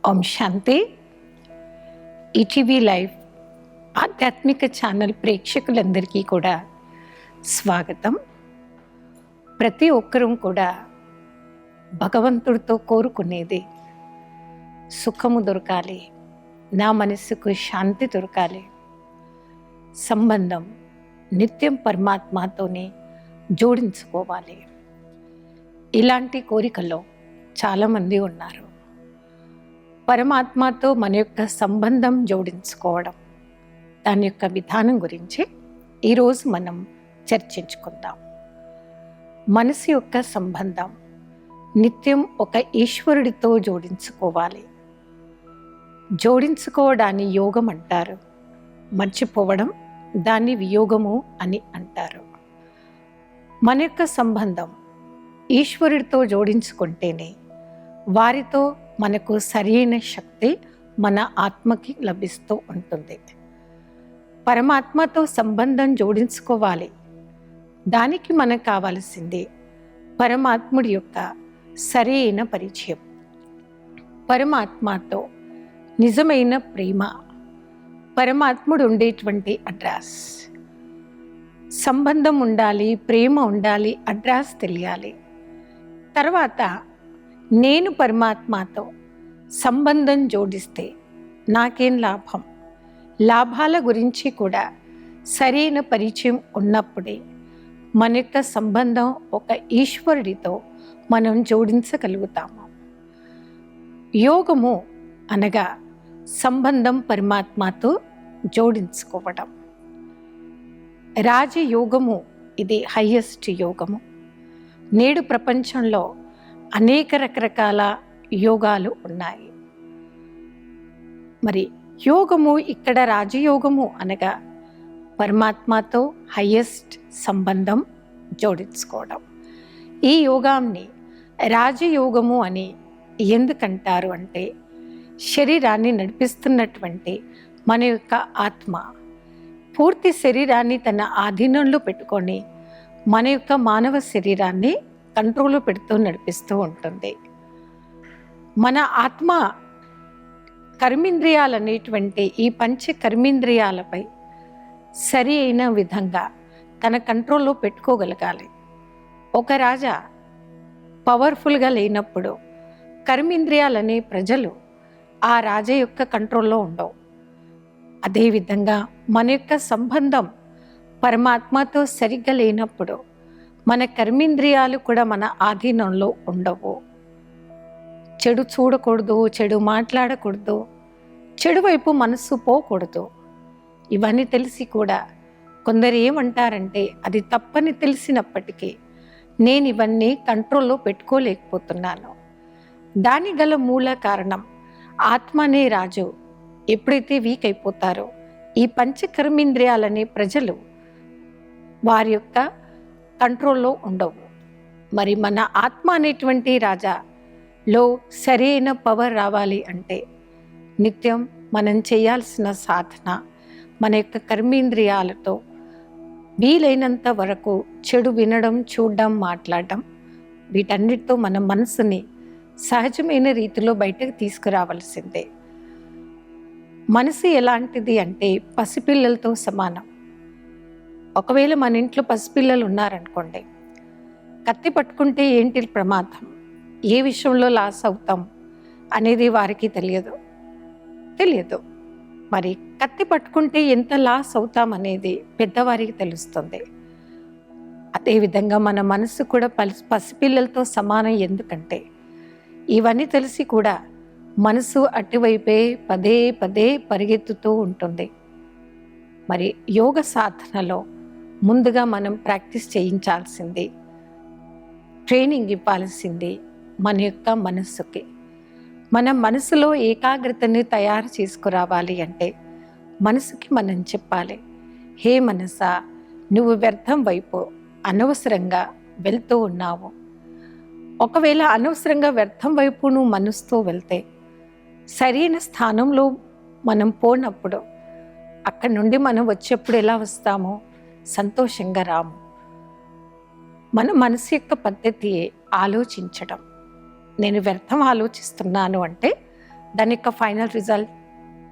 ఓం శాంతి. ETV live ఆధ్యాత్మిక channel ప్రేక్షకులందరికీ కూడా స్వాగతం. ప్రతి ఒక్కరూ కూడా భగవంతుడితో కోరుకునేది సుఖము దొరకాలి, నా మనసుకు శాంతి దొరకాలి, సంబంధం నిత్యం పరమాత్మతోనే జోడించుకోవాలి. ఇలాంటి కోరికలో చాలామంది ఉన్నారు. పరమాత్మతో మన యొక్క సంబంధం జోడించుకోవడం, దాని యొక్క విధానం గురించి ఈరోజు మనం చర్చించుకుందాం. మనసు యొక్క సంబంధం నిత్యం ఒక ఈశ్వరుడితో జోడించుకోవాలి. జోడించుకోవడాన్ని యోగం అంటారు, మర్చిపోవడం దాన్ని వియోగము అని అంటారు. మన యొక్క సంబంధం ఈశ్వరుడితో జోడించుకుంటేనే వారితో మనకు సరైన శక్తి మన ఆత్మకి లభిస్తూ ఉంటుంది. పరమాత్మతో సంబంధం జోడించుకోవాలి. దానికి మనకు కావాల్సింది పరమాత్ముడి యొక్క సరైన పరిచయం, పరమాత్మతో నిజమైన ప్రేమ, పరమాత్ముడు ఉండేటువంటి అడ్రస్. సంబంధం ఉండాలి, ప్రేమ ఉండాలి, అడ్రస్ తెలియాలి. తర్వాత నేను పరమాత్మతో సంబంధం జోడిస్తే నాకేం లాభం, లాభాల గురించి కూడా సరైన పరిచయం ఉన్నప్పుడే మన యొక్క సంబంధం ఒక ఈశ్వరుడితో మనం జోడించగలుగుతాము. యోగము అనగా సంబంధం పరమాత్మతో జోడించుకోవడం. రాజయోగము ఇది హైయెస్ట్ యోగము. నేడు ప్రపంచంలో అనేక రకరకాల యోగాలు ఉన్నాయి. మరి యోగము ఇక్కడ రాజయోగము అనగా పరమాత్మతో హైయెస్ట్ సంబంధం జోడించుకోవడం. ఈ యోగాన్ని రాజయోగము అని ఎందుకంటారు అంటే, శరీరాన్ని నడిపిస్తున్నటువంటి మన యొక్క ఆత్మ పూర్తి శరీరాన్ని తన ఆధీనంలో పెట్టుకొని మన యొక్క మానవ శరీరాన్ని కంట్రోల్లో పెడుతూ నడిపిస్తూ ఉంటుంది. మన ఆత్మ కర్మేంద్రియాలనేటువంటి ఈ పంచ కర్మేంద్రియాలపై సరి అయిన విధంగా తన కంట్రోల్లో పెట్టుకోగలగాలి. ఒక రాజా పవర్ఫుల్గా లేనప్పుడు కర్మేంద్రియాలనే ప్రజలు ఆ రాజా యొక్క కంట్రోల్లో ఉండవు. అదేవిధంగా మన యొక్క సంబంధం పరమాత్మతో సరిగ్గా లేనప్పుడు మన కర్మేంద్రియాలు కూడా మన ఆధీనంలో ఉండవు. చెడు చూడకూడదు, చెడు మాట్లాడకూడదు, చెడు వైపు మనసు పోకూడదు. ఇవన్నీ తెలిసి కూడా కొందరు ఏమంటారంటే, అది తప్పని తెలిసినప్పటికీ నేను ఇవన్నీ కంట్రోల్లో పెట్టుకోలేకపోతున్నాను. దాని గల మూల కారణం ఆత్మ అనే రాజు ఎప్పుడైతే వీక్ అయిపోతారో ఈ పంచకర్మేంద్రియాలనే ప్రజలు వారి యొక్క కంట్రోల్లో ఉండవు. మరి మన ఆత్మ అనేటువంటి రాజాలో సరైన పవర్ రావాలి అంటే నిత్యం మనం చేయాల్సిన సాధన మన యొక్క కర్మేంద్రియాలతో వీలైనంత వరకు చెడు వినడం, చూడడం, మాట్లాడడం, వీటన్నిటితో మన మనసుని సహజమైన రీతిలో బయటకు తీసుకురావాల్సిందే. మనసు ఎలాంటిది అంటే పసిపిల్లలతో సమానం. ఒకవేళ మన ఇంట్లో పసిపిల్లలు ఉన్నారనుకోండి, కత్తి పట్టుకుంటే ఏంటి ప్రమాదం, ఏ విషయంలో లాస్ అవుతాం అనేది వారికి తెలియదు. మరి కత్తి పట్టుకుంటే ఎంత లాస్ అవుతాం అనేది పెద్దవారికి తెలుస్తుంది. అదేవిధంగా మన మనసు కూడా పసిపిల్లలతో సమానం. ఎందుకంటే ఇవన్నీ తెలిసి కూడా మనసు అటువైపే పదే పదే పరిగెత్తుతూ ఉంటుంది. మరి యోగ సాధనలో ముందుగా మనం ప్రాక్టీస్ చేయించాల్సింది, ట్రైనింగ్ ఇవ్వాల్సింది మన యొక్క మనస్సుకి. మన మనసులో ఏకాగ్రతని తయారు చేసుకురావాలి అంటే మనసుకి మనం చెప్పాలి, హే మనసా, నువ్వు వ్యర్థం వైపు అనవసరంగా వెళ్తూ ఉన్నావు. ఒకవేళ అనవసరంగా వ్యర్థం వైపు నువ్వు మనసుతో వెళ్తే సరైన స్థానంలో మనం పోనప్పుడు అక్కడి నుండి మనం వచ్చేప్పుడు ఎలా వస్తామో సంతోషంగా రాము. మన మనసు యొక్క పద్ధతి ఆలోచించడం. నేను వ్యర్థం ఆలోచిస్తున్నాను అంటే దాని యొక్క ఫైనల్ రిజల్ట్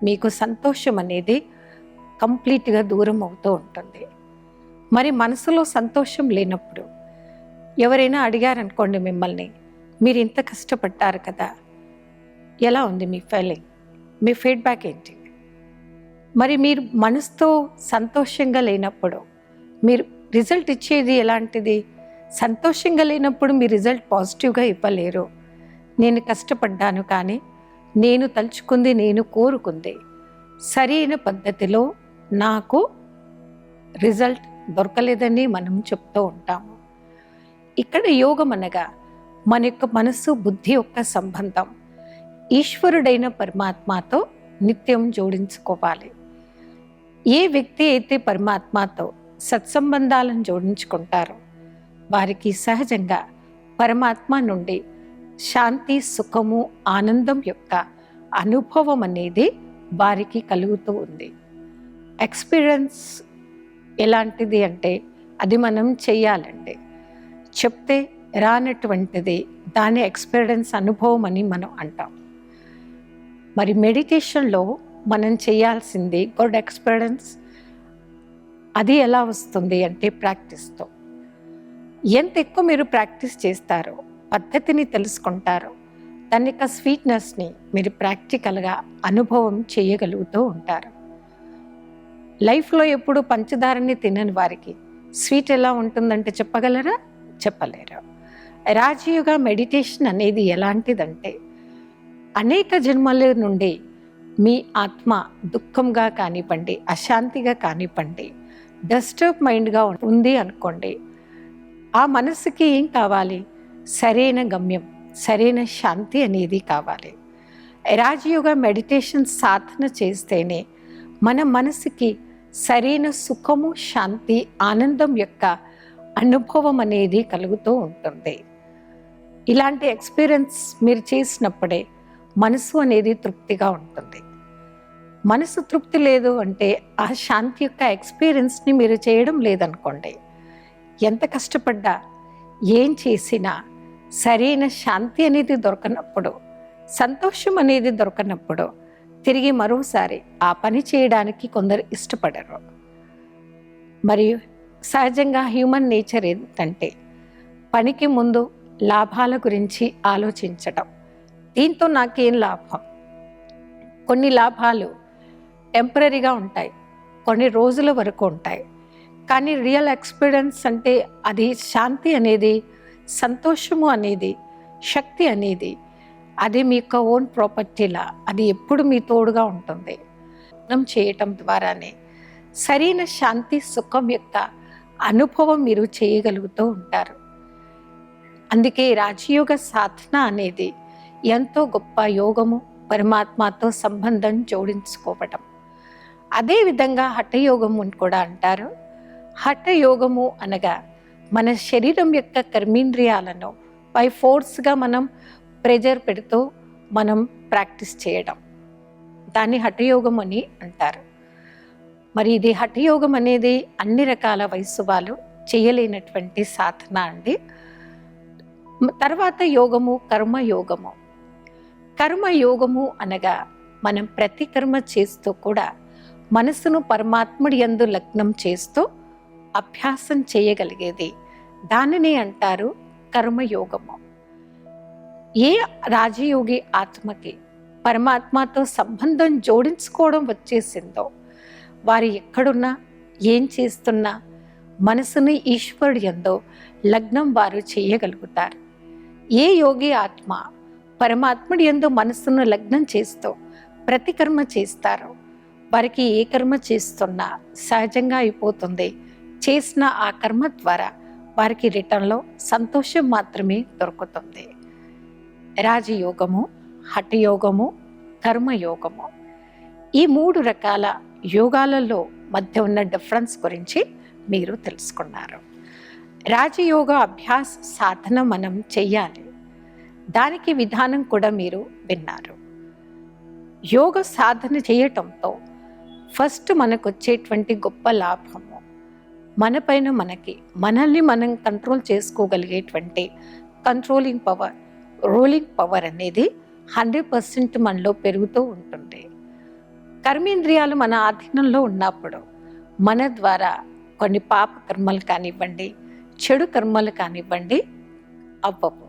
మీకు సంతోషం అనేది కంప్లీట్గా దూరం అవుతూ ఉంటుంది. మరి మనసులో సంతోషం లేనప్పుడు ఎవరైనా అడిగారనుకోండి మిమ్మల్ని, మీరు ఇంత కష్టపడ్డారు కదా, ఎలా ఉంది మీ ఫీలింగ్, మీ ఫీడ్బ్యాక్ ఏంటి? మరి మీరు మనసుతో సంతోషంగా లేనప్పుడు మీరు రిజల్ట్ ఇచ్చేది ఎలాంటిది? సంతోషంగా లేనప్పుడు మీ రిజల్ట్ పాజిటివ్గా ఇవ్వలేరు. నేను కష్టపడ్డాను కానీ నేను తలుచుకుంది, నేను కోరుకుంది సరైన పద్ధతిలో నాకు రిజల్ట్ దొరకలేదని మనం చెప్తూ ఉంటాము. ఇక్కడ యోగం అనగా మన యొక్క మనసు బుద్ధి యొక్క సంబంధం ఈశ్వరుడైన పరమాత్మతో నిత్యం జోడించుకోవాలి. ఏ వ్యక్తి అయితే పరమాత్మతో సత్సంబంధాలను జోడించుకుంటారో వారికి సహజంగా పరమాత్మ నుండి శాంతి, సుఖము, ఆనందం యొక్క అనుభవం అనేది వారికి కలుగుతూ ఉంది. ఎక్స్పీరియన్స్ ఎలాంటిది అంటే అది మనం చెయ్యాలండి. చెప్తే రానటువంటిది దాని ఎక్స్పీరియన్స్ అనుభవం అని మనం అంటాం. మరి మెడిటేషన్లో మనం చేయాల్సింది గుడ్ ఎక్స్పీరియన్స్. అది ఎలా వస్తుంది అంటే ప్రాక్టీస్తో. ఎంత ఎక్కువ మీరు ప్రాక్టీస్ చేస్తారో, పద్ధతిని తెలుసుకుంటారో, దాని యొక్క స్వీట్నెస్ని మీరు ప్రాక్టికల్గా అనుభవం చేయగలుగుతూ ఉంటారు. లైఫ్లో ఎప్పుడు పంచదారని తినని వారికి స్వీట్ ఎలా ఉంటుందంటే చెప్పగలరా? చెప్పలేరు. రాజయోగ మెడిటేషన్ అనేది ఎలాంటిదంటే అనేక జన్మల నుండి మీ ఆత్మ దుఃఖంగా కానివ్వండి, అశాంతిగా కానివ్వండి, డిస్టర్బ్ మైండ్గా ఉంది అనుకోండి, ఆ మనసుకి ఏం కావాలి? సరైన గమ్యం, సరైన శాంతి అనేది కావాలి. రాజయోగ మెడిటేషన్ సాధన చేస్తేనే మన మనసుకి సరైన సుఖము, శాంతి, ఆనందం యొక్క అనుభవం అనేది కలుగుతూ ఉంటుంది. ఇలాంటి ఎక్స్పీరియన్స్ మీరు చేసినప్పుడే మనసు అనేది తృప్తిగా ఉంటుంది. మనసు తృప్తి లేదు అంటే ఆ శాంతి యొక్క ఎక్స్పీరియన్స్ని మీరు చేయడం లేదనుకోండి, ఎంత కష్టపడ్డా ఏం చేసినా సరైన శాంతి అనేది దొరకనప్పుడు, సంతోషం అనేది దొరకనప్పుడు తిరిగి మరోసారి ఆ పని చేయడానికి కొందరు ఇష్టపడరు. మరియు సహజంగా హ్యూమన్ నేచర్ ఏంటంటే పనికి ముందు లాభాల గురించి ఆలోచించడం. దీంతో నాకేం లాభం? కొన్ని లాభాలు టెంపరీగా ఉంటాయి, కొన్ని రోజుల వరకు ఉంటాయి. కానీ రియల్ ఎక్స్పీరియన్స్ అంటే అది శాంతి అనేది, సంతోషము అనేది, శక్తి అనేది అది మీ యొక్క ఓన్ ప్రాపర్టీలా అది ఎప్పుడు మీ తోడుగా ఉంటుంది. చేయటం ద్వారానే సరైన శాంతి, సుఖం యొక్క అనుభవం మీరు చేయగలుగుతూ ఉంటారు. అందుకే రాజయోగ సాధన అనేది ఎంతో గొప్ప యోగము, పరమాత్మతో సంబంధం జోడించుకోవటం. అదేవిధంగా హఠయోగము అని కూడా అంటారు. హఠయోగము అనగా మన శరీరం యొక్క కర్మేంద్రియాలను బై ఫోర్స్గా మనం ప్రెజర్ పెడుతూ మనం ప్రాక్టీస్ చేయడం, దాన్ని హఠయోగం అని అంటారు. మరి ఇది హఠయోగం అనేది అన్ని రకాల వయసు వాళ్ళు చేయలేనటువంటి సాధన అండి. తర్వాత యోగము కర్మయోగము. కర్మయోగము అనగా మనం ప్రతి కర్మ చేస్తూ కూడా మనసును పరమాత్ముడి యందు లగ్నం చేస్తూ అభ్యాసం చేయగలిగేది, దానిని అంటారు కర్మయోగము. ఏ రాజయోగి ఆత్మకి పరమాత్మతో సంబంధం జోడించుకోవడం వచ్చేసిందో వారు ఎక్కడున్నా, ఏం చేస్తున్నా మనసుని ఈశ్వరుడి యందు లగ్నం వారు చేయగలుగుతారు. ఏ యోగి ఆత్మ పరమాత్ముడి యందు మనసును లగ్నం చేస్తూ ప్రతి కర్మ చేస్తారో వారికి ఏ కర్మ చేస్తున్నా సహజంగా అయిపోతుంది. చేసిన ఆ కర్మ ద్వారా వారికి రిటర్న్లో సంతోషం మాత్రమే దొరుకుతుంది. రాజయోగము, హఠయోగము, కర్మయోగము, ఈ 3 రకాల యోగాలలో మధ్య ఉన్న డిఫరెన్స్ గురించి మీరు తెలుసుకున్నారు. రాజయోగ అభ్యాస సాధన మనం చెయ్యాలి, దానికి విధానం కూడా మీరు విన్నారు. యోగ సాధన చేయటంతో ఫస్ట్ మనకు వచ్చేటువంటి గొప్ప లాభము, మనపైన మనల్ని మనం కంట్రోల్ చేసుకోగలిగేటువంటి కంట్రోలింగ్ పవర్, రూలింగ్ పవర్ అనేది 100% మనలో పెరుగుతూ ఉంటుంది. కర్మేంద్రియాలు మన ఆధీనంలో ఉన్నప్పుడు మన ద్వారా కొన్ని పాప కర్మలు కానివ్వండి, చెడు కర్మలు కానివ్వండి అవ్వవు.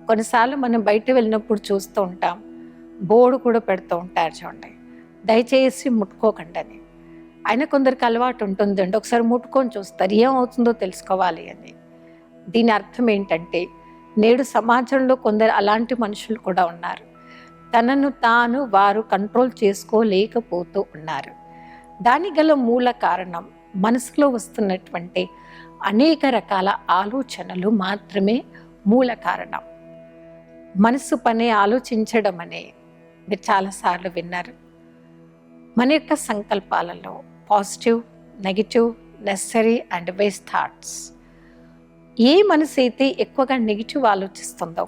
కొన్నిసార్లు మనం బయట వెళ్ళినప్పుడు చూస్తూ ఉంటాం, బోర్డు కూడా పెడుతూ ఉంటారు చూడండి, దయచేసి ముట్టుకోకండి అని. అయినా కొందరికి అలవాటు ఉంటుందండి, ఒకసారి ముట్టుకొని చూస్తారు, ఏమవుతుందో తెలుసుకోవాలి అని. దీని అర్థం ఏంటంటే, నేడు సమాజంలో కొందరు అలాంటి మనుషులు కూడా ఉన్నారు. తనను తాను వారు కంట్రోల్ చేసుకోలేకపోతూ ఉన్నారు. దానికి గల మూల కారణం మనసులో వస్తున్నటువంటి అనేక రకాల ఆలోచనలు మాత్రమే మూల కారణం. మనసు పని ఆలోచించడం అనే మీరు చాలాసార్లు విన్నారు. మన యొక్క సంకల్పాలలో positive, negative, necessary and waste thoughts. ఏ మనసు అయితే ఎక్కువగా నెగిటివ్ ఆలోచిస్తుందో,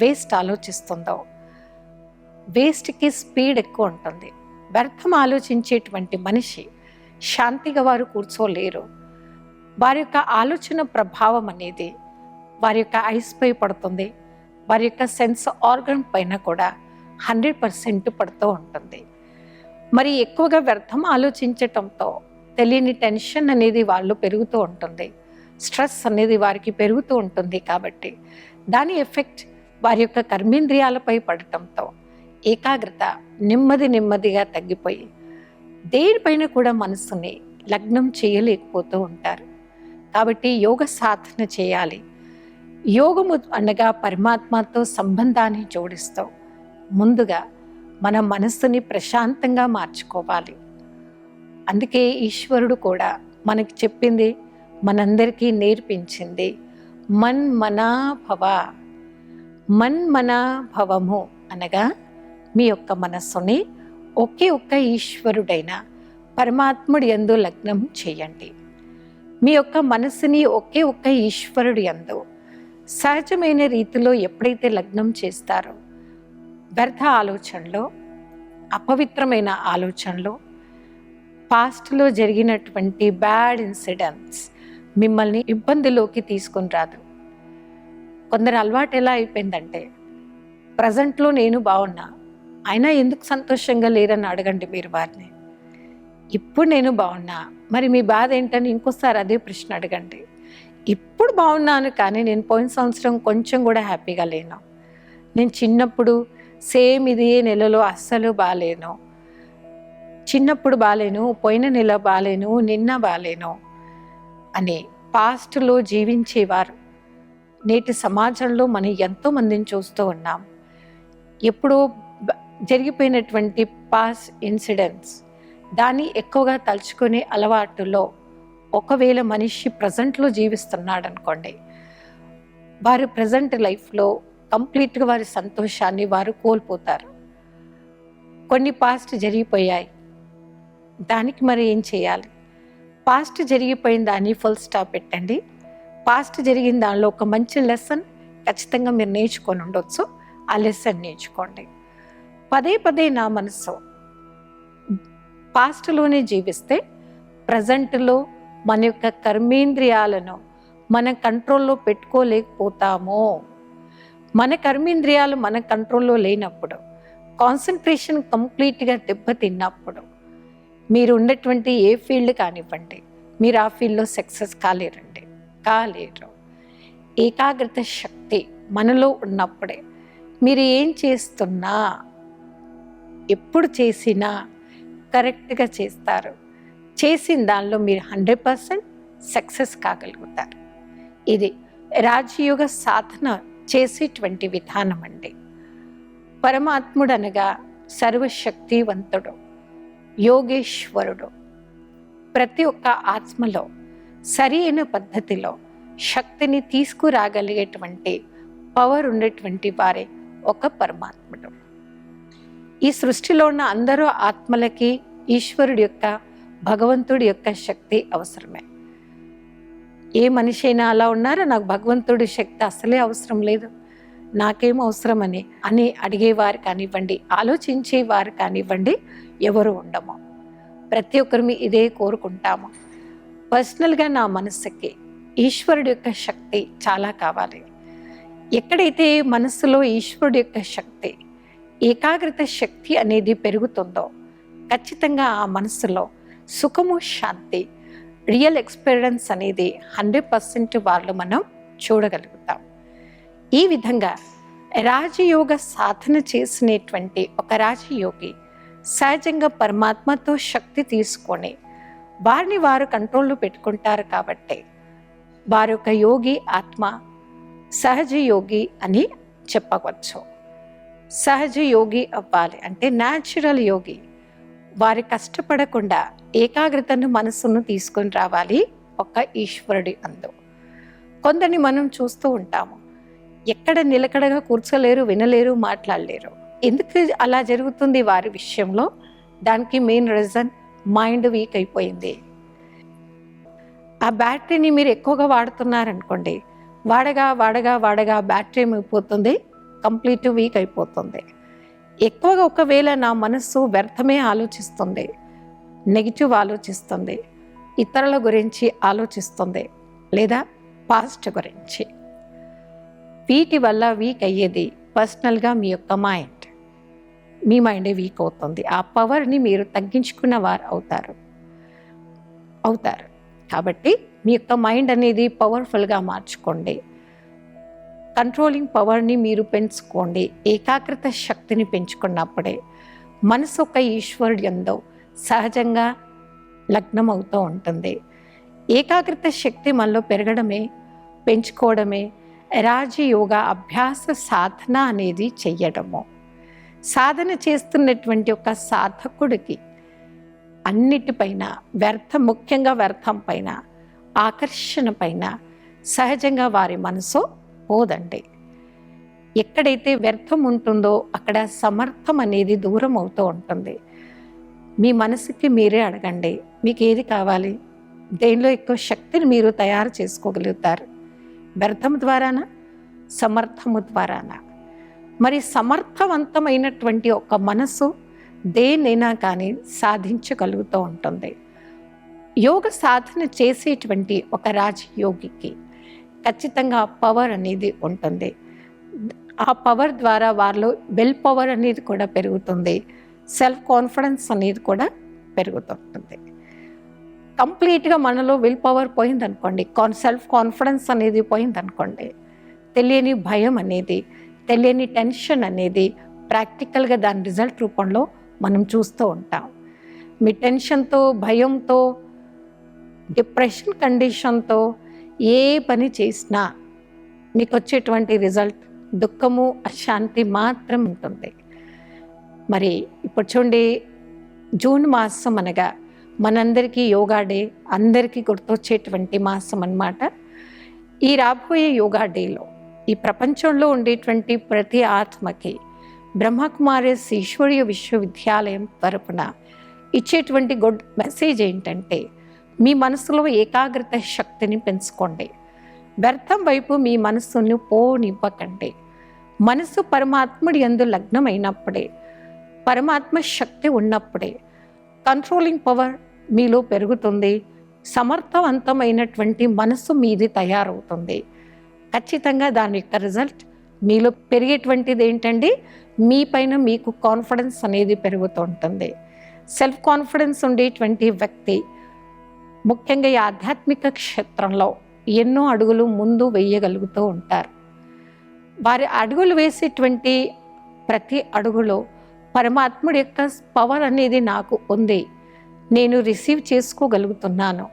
వేస్ట్ ఆలోచిస్తుందో, వేస్ట్కి స్పీడ్ ఎక్కువ ఉంటుంది. వ్యర్థం ఆలోచించేటువంటి మనిషి శాంతిగా వారు కూర్చోలేరు. వారి యొక్క ఆలోచన ప్రభావం అనేది వారి యొక్క ఐస్ పై పడుతుంది, వారి యొక్క సెన్స్ ఆర్గన్ పైన కూడా 100% పడుతూ ఉంటుంది. మరి ఎక్కువగా వ్యర్థం ఆలోచించటంతో తెలియని టెన్షన్ అనేది వాళ్ళు పెరుగుతూ ఉంటుంది, స్ట్రెస్ అనేది వారికి పెరుగుతూ ఉంటుంది. కాబట్టి దాని ఎఫెక్ట్ వారి యొక్క కర్మేంద్రియాలపై పడటంతో ఏకాగ్రత నెమ్మదిగా తగ్గిపోయి దేనిపైన కూడా మనసుని లగ్నం చేయలేకపోతూ ఉంటారు. కాబట్టి యోగ సాధన చేయాలి. యోగము అనగా పరమాత్మతో సంబంధాన్ని జోడిస్తూ ముందుగా మన మనస్సుని ప్రశాంతంగా మార్చుకోవాలి. అందుకే ఈశ్వరుడు కూడా మనకి చెప్పింది, మనందరికీ నేర్పించింది, మన్మనాభవ. మన్మనాభవము అనగా మీ యొక్క మనస్సుని ఒకే ఒక్క ఈశ్వరుడైన పరమాత్ముడి యందు లగ్నం చేయండి. మీ యొక్క మనస్సుని ఒకే ఒక్క ఈశ్వరుడి యందు సహజమైన రీతిలో ఎప్పుడైతే లగ్నం చేస్తారో, వ్యర్థ ఆలోచనలో, అపవిత్రమైన ఆలోచనలో, పాస్ట్లో జరిగినటువంటి బ్యాడ్ ఇన్సిడెంట్స్ మిమ్మల్ని ఇబ్బందిలోకి తీసుకుని రాదు. కొందరు అలవాటు ఎలా అయిపోయిందంటే, ప్రజెంట్లో నేను బాగున్నా, అయినా ఎందుకు సంతోషంగా లేరని అడగండి మీరు వారిని. ఇప్పుడు నేను బాగున్నా, మరి మీ బాధ ఏంటని ఇంకోసారి అదే ప్రశ్న అడగండి. ఇప్పుడు బాగున్నాను, కానీ నేను పోయిన సంవత్సరం కొంచెం కూడా హ్యాపీగా లేను, నేను చిన్నప్పుడు సేమ్ ఇదే నెలలో అస్సలు బాగాలేను, చిన్నప్పుడు బాగాలేను, పోయిన నెల బాగాలేను, నిన్న బాగాలేను అని పాస్ట్లో జీవించేవారు నేటి సమాజంలో మనం ఎంతోమందిని చూస్తూ ఉన్నాం. ఎప్పుడో జరిగిపోయినటువంటి పాస్ట్ ఇన్సిడెంట్స్ దాన్ని ఎక్కువగా తలుచుకునే అలవాటులో ఒకవేళ మనిషి ప్రజెంట్లో జీవిస్తున్నాడు అనుకోండి, వారు ప్రజెంట్ లైఫ్లో కంప్లీట్గా వారి సంతోషాన్ని వారు కోల్పోతారు. కొన్ని పాస్ట్ జరిగిపోయాయి, దానికి మరి ఏం చేయాలి? పాస్ట్ జరిగిపోయిన దాన్ని ఫుల్ స్టాప్ పెట్టండి. పాస్ట్ జరిగిన దానిలో ఒక మంచి లెసన్ ఖచ్చితంగా మీరు నేర్చుకొని ఉండొచ్చు. ఆ లెసన్ నేర్చుకోండి. పదే నా మనసు పాస్ట్లోనే జీవిస్తే ప్రజెంట్లో మన యొక్క కర్మేంద్రియాలను మన కంట్రోల్లో పెట్టుకోలేకపోతాము. మన కర్మేంద్రియాలు మన కంట్రోల్లో లేనప్పుడు, కాన్సన్ట్రేషన్ కంప్లీట్గా దెబ్బతిన్నప్పుడు మీరు ఉన్నటువంటి ఏ ఫీల్డ్ కానివ్వండి, మీరు ఆ ఫీల్డ్లో సక్సెస్ కాలేరు. ఏకాగ్రత శక్తి మనలో ఉన్నప్పుడే మీరు ఏం చేస్తున్నా, ఎప్పుడు చేసినా కరెక్ట్గా చేస్తారు. చేసిన దానిలో మీరు 100% సక్సెస్ కాగలుగుతారు. ఇది రాజయోగ సాధన చేసేటువంటి విధానం అండి. పరమాత్ముడు అనగా సర్వశక్తివంతుడు, యోగేశ్వరుడు. ప్రతి ఒక్క ఆత్మలో సరి అయిన పద్ధతిలో శక్తిని తీసుకురాగలిగేటువంటి పవర్ ఉన్నటువంటి వారే ఒక పరమాత్ముడు. ఈ సృష్టిలో ఉన్న అందరూ ఆత్మలకి ఈశ్వరుడి యొక్క, భగవంతుడి యొక్క శక్తి అవసరమే. ఏ మనిషి అయినా అలా ఉన్నారో, నాకు భగవంతుడి శక్తి అసలే అవసరం లేదు, నాకేం అవసరం అని అడిగేవారు కానివ్వండి, ఆలోచించేవారు కానివ్వండి, ఎవరు ఉండము. ప్రతి ఒక్కరిని ఇదే కోరుకుంటాము. పర్సనల్గా నా మనసుకి ఈశ్వరుడి యొక్క శక్తి చాలా కావాలి. ఎక్కడైతే మనసులో ఈశ్వరుడి యొక్క శక్తి ఏకాగ్రత శక్తి అనేది పెరుగుతుందో ఖచ్చితంగా ఆ మనసులో సుఖము, శాంతి, రియల్ ఎక్స్పీరియన్స్ అనేది 100% వాళ్ళు మనం చూడగలుగుతాం. ఈ విధంగా రాజయోగ సాధన చేసినటువంటి ఒక రాజయోగి సహజంగా పరమాత్మతో శక్తి తీసుకొని వారిని వారు కంట్రోల్లో పెట్టుకుంటారు. కాబట్టి వారి యొక్క యోగి ఆత్మ సహజ యోగి అని చెప్పవచ్చు. సహజ యోగి అవ్వాలి అంటే న్యాచురల్ యోగి. వారి కష్టపడకుండా ఏకాగ్రతను మనసును తీసుకొని రావాలి ఒక ఈశ్వరుడి అందు. కొందరిని మనం చూస్తూ ఉంటాము, ఎక్కడ నిలకడగా కూర్చోలేరు, వినలేరు, మాట్లాడలేరు. ఎందుకు అలా జరుగుతుంది వారి విషయంలో? దానికి మెయిన్ రీజన్ మైండ్ వీక్ అయిపోయింది. ఆ బ్యాటరీని మీరు ఎక్కువగా వాడుతున్నారనుకోండి, వాడగా బ్యాటరీ ఏమైపోతుంది, కంప్లీట్ వీక్ అయిపోతుంది. ఎక్కువగా ఒకవేళ నా మనస్సు వ్యర్థమే ఆలోచిస్తుంది, నెగిటివ్ ఆలోచిస్తుంది, ఇతరుల గురించి ఆలోచిస్తుంది, లేదా పాస్ట్ గురించి, వీటి వల్ల వీక్ అయ్యేది పర్సనల్గా మీ యొక్క మైండ్. మీ మైండే వీక్ అవుతుంది. ఆ పవర్ని మీరు తగ్గించుకున్న వారు అవుతారు. కాబట్టి మీ యొక్క మైండ్ అనేది పవర్ఫుల్గా మార్చుకోండి. కంట్రోలింగ్ పవర్ని మీరు పెంచుకోండి. ఏకాగ్రత శక్తిని పెంచుకున్నప్పుడే మనసు ఒక ఈశ్వరుడు యందు సహజంగా లగ్నం అవుతూ ఉంటుంది. ఏకాగ్రత శక్తి మనలో పెరగడమే, పెంచుకోవడమే రాజయోగ అభ్యాస సాధన అనేది చెయ్యడము. సాధన చేస్తున్నటువంటి ఒక సాధకుడికి అన్నిటిపైన ముఖ్యంగా వ్యర్థం పైన, ఆకర్షణ పైన సహజంగా వారి మనసు పోదండి. ఎక్కడైతే వ్యర్థం ఉంటుందో అక్కడ సమర్థం అనేది దూరం అవుతూ ఉంటుంది. మీ మనసుకి మీరే అడగండి, మీకు ఏది కావాలి, దేనిలో ఎక్కువ శక్తిని మీరు తయారు చేసుకోగలుగుతారు, వ్యర్థం ద్వారానా, సమర్థము ద్వారానా? మరి సమర్థవంతమైనటువంటి ఒక మనసు దేన్నైనా కానీ సాధించగలుగుతూ ఉంటుంది. యోగ సాధన చేసేటువంటి ఒక రాజయోగికి ఖచ్చితంగా పవర్ అనేది ఉంటుంది. ఆ పవర్ ద్వారా వారిలో విల్ పవర్ అనేది కూడా పెరుగుతుంది, సెల్ఫ్ కాన్ఫిడెన్స్ అనేది కూడా పెరుగుతుంటుంది. కంప్లీట్గా మనలో విల్ పవర్ పోయిందనుకోండి, సెల్ఫ్ కాన్ఫిడెన్స్ అనేది పోయిందనుకోండి, తెలియని భయం అనేది, తెలియని టెన్షన్ అనేది ప్రాక్టికల్గా దాని రిజల్ట్ రూపంలో మనం చూస్తూ ఉంటాం. మీ టెన్షన్తో, భయంతో, డిప్రెషన్ కండిషన్తో ఏ పని చేసినా మీకు వచ్చేటువంటి రిజల్ట్ దుఃఖము, అశాంతి మాత్రం ఉంటుంది. మరి ఇప్పుడు చూడండి, జూన్ మాసం అనగా మనందరికీ యోగా డే, అందరికీ గుర్తొచ్చేటువంటి మాసం అన్నమాట. ఈ రాబోయే యోగా డేలో ఈ ప్రపంచంలో ఉండేటువంటి ప్రతి ఆత్మకి బ్రహ్మకుమారిస్ ఈశ్వరీయ విశ్వవిద్యాలయం తరపున ఇచ్చేటువంటి గుడ్ మెసేజ్ ఏంటంటే, మీ మనసులో ఏకాగ్రత శక్తిని పెంచుకోండి. వ్యర్థం వైపు మీ మనస్సును పోనివ్వకండి. మనసు పరమాత్ముడి యందు లగ్నమైనప్పుడే, పరమాత్మ శక్తి ఉన్నప్పుడే కంట్రోలింగ్ పవర్ మీలో పెరుగుతుంది. సమర్థవంతమైనటువంటి మనసు మీది తయారవుతుంది. ఖచ్చితంగా దాని యొక్క రిజల్ట్ మీలో పెరిగేటువంటిది ఏంటండి, మీ పైన మీకు కాన్ఫిడెన్స్ అనేది పెరుగుతూ ఉంటుంది. సెల్ఫ్ కాన్ఫిడెన్స్ ఉండేటువంటి వ్యక్తి ముఖ్యంగా ఈ ఆధ్యాత్మిక క్షేత్రంలో ఎన్నో అడుగులు ముందు వేయగలుగుతూ ఉంటారు. వారి అడుగులు వేసేటువంటి ప్రతి అడుగులో పరమాత్ముడి యొక్క పవర్ అనేది నాకు ఉంది, నేను రిసీవ్ చేసుకోగలుగుతున్నాను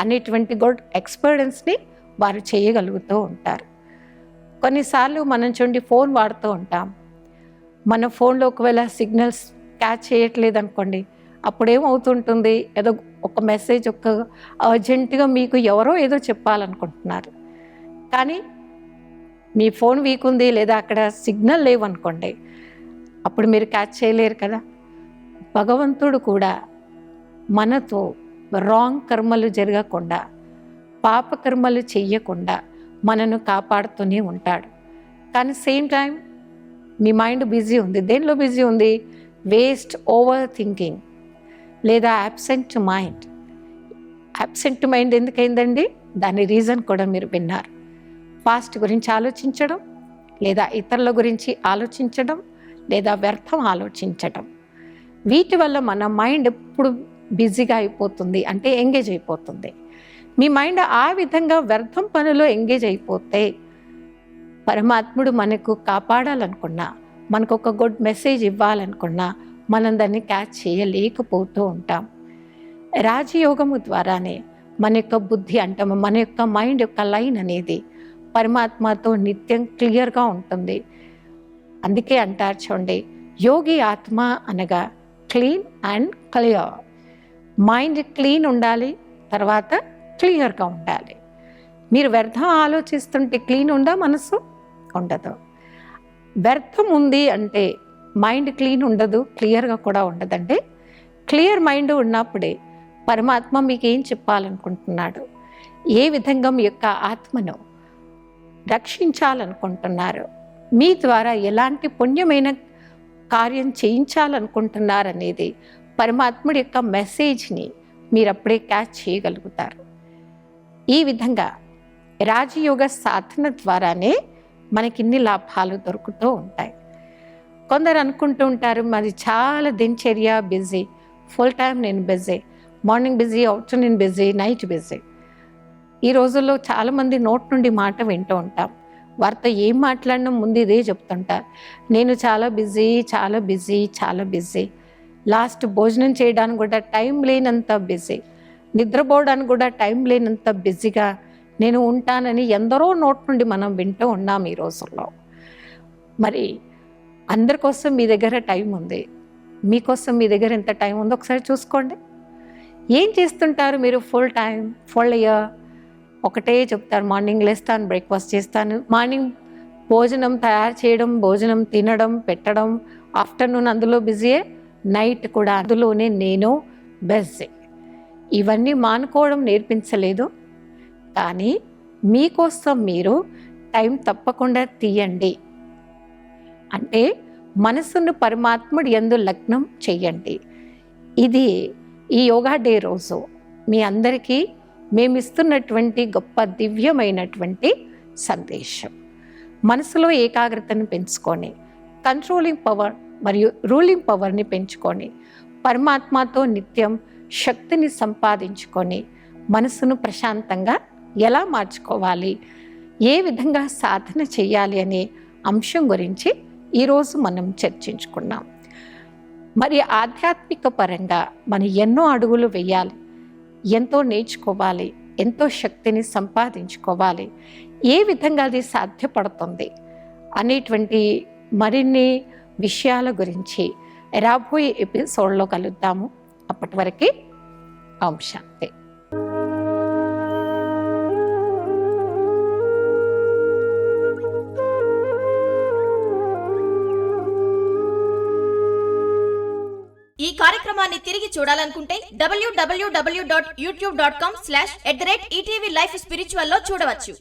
అనేటువంటి గుడ్ ఎక్స్పీరియన్స్ని వారు చేయగలుగుతూ ఉంటారు. కొన్నిసార్లు మనం చూడండి, ఫోన్ వాడుతూ ఉంటాం. మన ఫోన్లో ఒకవేళ సిగ్నల్స్ క్యాచ్ చేయట్లేదు అనుకోండి, అప్పుడేమవుతుంటుంది, ఏదో ఒక మెసేజ్, ఒక అర్జెంటుగా మీకు ఎవరో ఏదో చెప్పాలనుకుంటున్నారు, కానీ మీ ఫోన్ వీక్ ఉంది లేదా అక్కడ సిగ్నల్ లేవనుకోండి, అప్పుడు మీరు క్యాచ్ చేయలేరు కదా. భగవంతుడు కూడా మనతో రాంగ్ కర్మలు జరగకుండా, పాపకర్మలు చెయ్యకుండా మనను కాపాడుతూనే ఉంటాడు. కానీ సేమ్ టైం మీ మైండ్ బిజీ ఉంది. దేనిలో బిజీ ఉంది? వేస్ట్ ఓవర్ థింకింగ్ లేదా యాబ్సెంట్ మైండ్. యాబ్సెంట్ మైండ్ ఎందుకైందండి? దాని రీజన్ కూడా మీరు విన్నారు. పాస్ట్ గురించి ఆలోచించడం, లేదా ఇతరుల గురించి ఆలోచించడం, లేదా వ్యర్థం ఆలోచించటం, వీటి వల్ల మన మైండ్ ఎప్పుడు బిజీగా అయిపోతుంది, అంటే ఎంగేజ్ అయిపోతుంది. మీ మైండ్ ఆ విధంగా వ్యర్థం పనిలో ఎంగేజ్ అయిపోతే పరమాత్ముడు మనకు కాపాడాలనుకున్నా, మనకు ఒక గుడ్ మెసేజ్ ఇవ్వాలనుకున్నా మనం దాన్ని క్యాచ్ చేయలేకపోతూ ఉంటాం. రాజయోగము ద్వారానే మన యొక్క బుద్ధి అంటాము, మన యొక్క మైండ్ యొక్క లైన్ అనేది పరమాత్మతో నిత్యం క్లియర్గా ఉంటుంది. అందుకే అంటారు చూడండి, యోగి ఆత్మ అనగా clean and clear. Mind clean ఉండాలి, తర్వాత క్లియర్గా ఉండాలి. మీరు వ్యర్థం ఆలోచిస్తుంటే క్లీన్ ఉందా? మనసు ఉండదు. వ్యర్థం ఉంది అంటే మైండ్ క్లీన్ ఉండదు, క్లియర్గా కూడా ఉండదండి. క్లియర్ మైండ్ ఉన్నప్పుడే పరమాత్మ మీకు ఏం చెప్పాలనుకుంటున్నాడు, ఏ విధంగా మీ యొక్క ఆత్మను రక్షించాలనుకుంటున్నారు, మీ ద్వారా ఎలాంటి పుణ్యమైన కార్యం చేయించాలనుకుంటున్నారనేది పరమాత్ముడి యొక్క మెసేజ్ని మీరు అప్పుడే క్యాచ్ చేయగలుగుతారు. ఈ విధంగా రాజయోగ సాధన ద్వారానే మనకి ఇన్ని లాభాలు దొరుకుతూ ఉంటాయి. కొందరు అనుకుంటూ ఉంటారు, మాది చాలా దినచర్య బిజీ, ఫుల్ టైం నేను busy, morning busy, afternoon busy, night busy. ఈ రోజుల్లో చాలామంది నోట్ నుండి మాట వింటూ ఉంటాం. వారితో ఏం మాట్లాడినా ముందు ఇదే చెప్తుంటారు, నేను చాలా బిజీ, చాలా బిజీ, చాలా బిజీ. లాస్ట్ భోజనం చేయడానికి కూడా టైం లేనంత బిజీ, నిద్రపోవడానికి కూడా టైం లేనంత బిజీగా నేను ఉంటానని ఎందరో నోట్ నుండి మనం వింటూ ఉన్నాం ఈ రోజుల్లో. మరి అందరి కోసం మీ దగ్గర టైం ఉంది, మీకోసం మీ దగ్గర ఎంత టైం ఉందో ఒకసారి చూసుకోండి. ఏం చేస్తుంటారు మీరు? ఫుల్ టైం, ఫుల్ ఇయర్ ఒకటే చెప్తారు, మార్నింగ్ లేస్తాను, బ్రేక్ఫాస్ట్ చేస్తాను, మార్నింగ్ భోజనం తయారు చేయడం, భోజనం తినడం, పెట్టడం, ఆఫ్టర్నూన్ అందులో బిజీయే, నైట్ కూడా అందులోనే నేను బిజీ. ఇవన్నీ మానుకోవడం నేర్పించలేదు, కానీ మీకోసం మీరు టైం తప్పకుండా తీయండి. అంటే మనసును పరమాత్ముడి యందు లగ్నం చెయ్యండి. ఇది ఈ యోగా డే రోజు మీ అందరికీ మేమిస్తున్నటువంటి గొప్ప దివ్యమైనటువంటి సందేశం. మనసులో ఏకాగ్రతను పెంచుకొని, కంట్రోలింగ్ పవర్ మరియు రూలింగ్ పవర్ని పెంచుకొని, పరమాత్మతో నిత్యం శక్తిని సంపాదించుకొని, మనసును ప్రశాంతంగా ఎలా మార్చుకోవాలి, ఏ విధంగా సాధన చేయాలి అనే అంశం గురించి ఈరోజు మనం చర్చించుకున్నాం. మరి ఆధ్యాత్మిక పరంగా మనం ఎన్నో అడుగులు వేయాలి, ఎంతో నేర్చుకోవాలి, ఎంతో శక్తిని సంపాదించుకోవాలి, ఏ విధంగా అది సాధ్యపడుతుంది అనేటువంటి మరిన్ని విషయాల గురించి రాబోయే ఎపిసోడ్లో కలుద్దాము. అప్పటి వరకు ఓం శాంతి. ఈ కార్యక్రమాన్ని తిరిగి చూడాలనుకుంటే www.youtube.com/ETV Life Spiritual లో చూడవచ్చు.